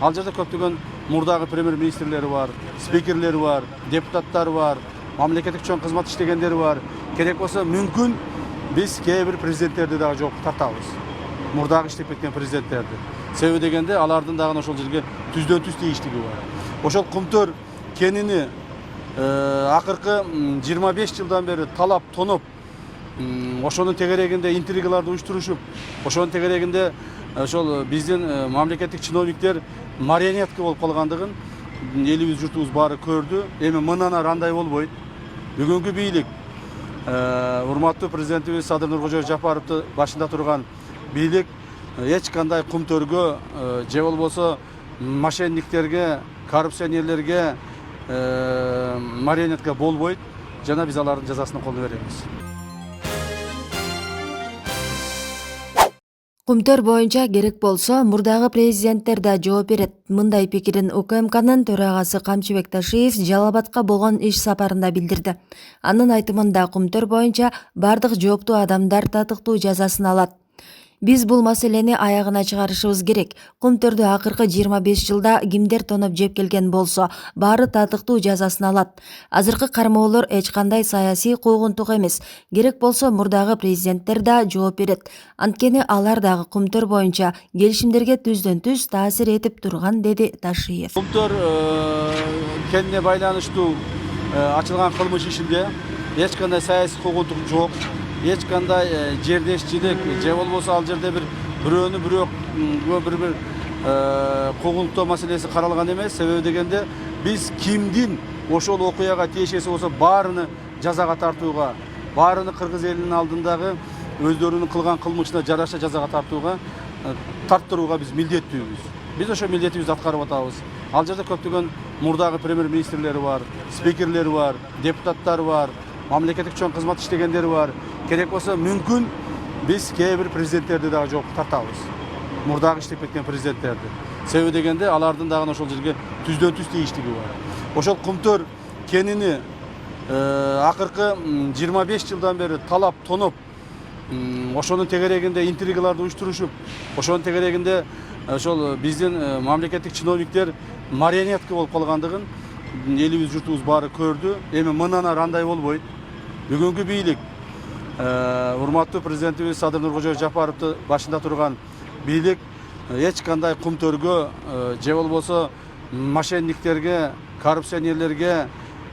Ал жерде көптөгөн мурдагы премьер министрлери бар, спикерлери бар, депутаттар бар, мамлекеттик чоң кызмат иштегендери бар. Керек болсо мүмкүн биз кээ бир президенттерди дагы жоопко тартабыз. Мурдагы иштеп кеткен президенттерди. Себеби дегенде алардын дагы ошол жерге түздөн түз тийиштиги бар. Ошол Кумтөр кенини акыркы 25 жылдан бери талап тоноп, ошонун тегерегинде интригаларды уюштурушуп, ошонун тегерегинде ошол биздин мамлекеттик чиновниктер марионетка болуп калгандыгын элибиз журтубуз баары көрдү. Эми мындан ары андай болбойт. Бүгүнкү бийлик урматтуу президентибиз Садыр Нуркожоев Жапаровду башында турган бийлик эч кандай Кумтөргө же болбосо мошенниктерге, коррупционерлерге марионетка болбойт. Жана биз алардын жазасын колдо беребиз. Кумтөр боюнча керек болсо мурдагы президенттер да жооп берет. Мындай пикирин УКМКнын төрагасы Камчыбек Ташиев Жалал Абадка болгон иш сапарында билдирди. Анын айтымында Кумтөр боюнча бардык жооптуу адамдар татыктуу жазасын алат. Биз бул маселени аягына чыгарышыбыз керек. Кумтөрдү акыркы 25 жылда кимдер тоноп жеп келген болсо, баары татыктуу жазасын алат. Азыркы кармоолор эч кандай саясий куугунтук эмес. Керек болсо мурдагы президенттер да жооп берет. Анткени алар дагы Кумтөр боюнча келишимдерге түздөн түз таасир этип турган, деди Ташиев. Кумтөр кенине байланыштуу ачылган кылмыш ишинде эч кандай саясий куугунтук жок. Эч кандай жердешчилик же болбосо ал жерде бирөөнү бирөө куугунтуктоо маселеси каралган эмес. Себеби дегенде биз кимдин ошол окуяга тиешеси болсо баарыны жазага тартууга, баарыны кыргыз элинин алдындагы өздөрүнүн кылган кылмышына жараша жазага тарттырууга биз милдеттүүбүз. Биз ошо милдетибизди аткарып атабыз. Ал жерде көптөгөн мурдагы премьер министрлери бар, спикерлери бар, депутаттар бар, мамлекеттик чоң кызмат иштегендери бар. Керек болсо мүмкүн биз кээ бир президенттерди дагы жоопко тартабыз. Мурдагы иштеп кеткен президенттерди. Себеби дегенде алардын дагы ошол жерге түздөн түз тийиштиги бар. Ошол Кумтөр кенини акыркы 25 жылдан бери талап тоноп, ошонун тегерегинде интригаларды уюштурушуп, ошонун тегерегинде ошол биздин мамлекеттик чиновниктер марионетка болуп калгандыгын элибиз журтубуз баары көрдү. Эми мындан ары андай болбойт. Бүгүнкү бийлик урматтуу президентибиз Садыр Нуркожоев Жапаровду башында турган бийлик эч кандай Кумтөргө же болбосо мошенниктерге, коррупционерлерге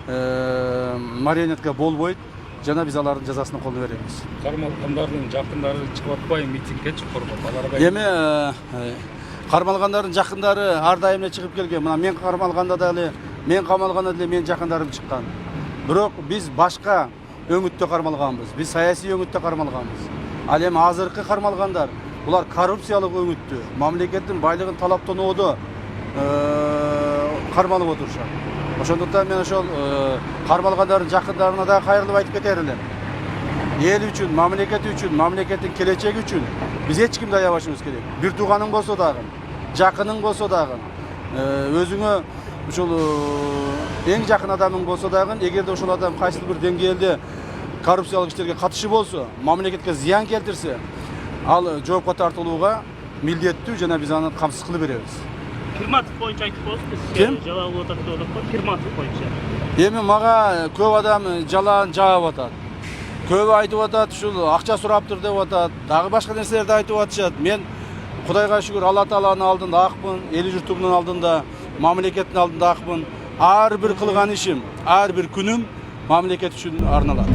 марионетка болбойт. Жана биз алардын жазасын колдо беребиз. Кармалгандардын жакындары чыгып атпайбы митингге коркуп аларга? Эми кармалгандардын жакындары ар дайым эле чыгып келген. Мына мен кармалганда дагы мен камалганда деле менин жакындарым чыккан. Бирок биз башка өңүттө кармалганбыз. Биз саясий өңүттө кармалганбыз. Ал эми азыркы кармалгандар булар коррупциялык өңүттө, мамлекеттин байлыгын талаптоноодо кармалып отурушат. Ошондуктан мен ошол кармалгандардын жакындарына да кайрылып айтып кетер элем. Эл үчүн, мамлекет үчүн, мамлекеттин келечеги үчүн биз эч кимди аябашыбыз керек. Бир тууганың болсо дагы, жакының болсо дагы, өзүңө ушул эң жакын адамың болсо дагы, эгерде ошол адам кайсыл бир деңгээлде коррупциялык иштерге катышы болсо, мамлекетке зыян келтирсе, ал жоопко тартылууга милдеттүү жана биз аны камсыз кылып беребиз. Кирматов боюнча айтып коесузбу, Ким? жалал болуп атат деп атат. Кирматов боюнча. Эми мага көп адам жалаан жаап атат. Көбү айтып атат, ушул акча сураптыр деп атат. Дагы башка нерселерди айтып атышат. Мен Кудайга шүгүр Алла Тааланын алдында акмын, эл журтумдун алдында, мамлекеттин алдында акмын. Ар бир кылган ишим, ар бир күнүм мамлекет үчүн арналат.